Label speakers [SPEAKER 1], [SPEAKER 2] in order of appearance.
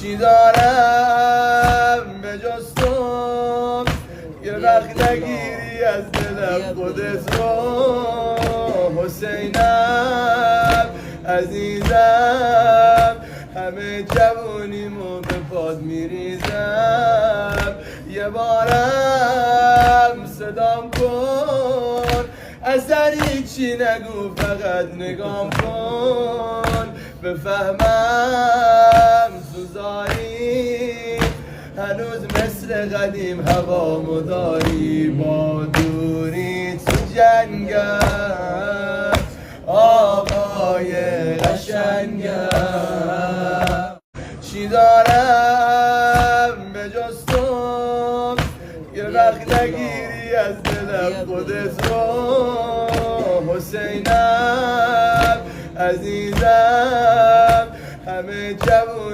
[SPEAKER 1] چی دارم به جز تو، یه وقت نگیری از دلم خودت رو. حسینم عزیزم، همه جوونیمو به پاد میریزم. یه بارم صدام کن، اصلا هیچی نگو، فقط نگام کن. بفهمم سوزایی هنوز مثل قدیم هوامو داری. با دوری تو جنگم آقای قشنگم. چی دارم به جز تو، یه وقت نگیری از دلم خودت رو. حسینم عزیزم، همه جوون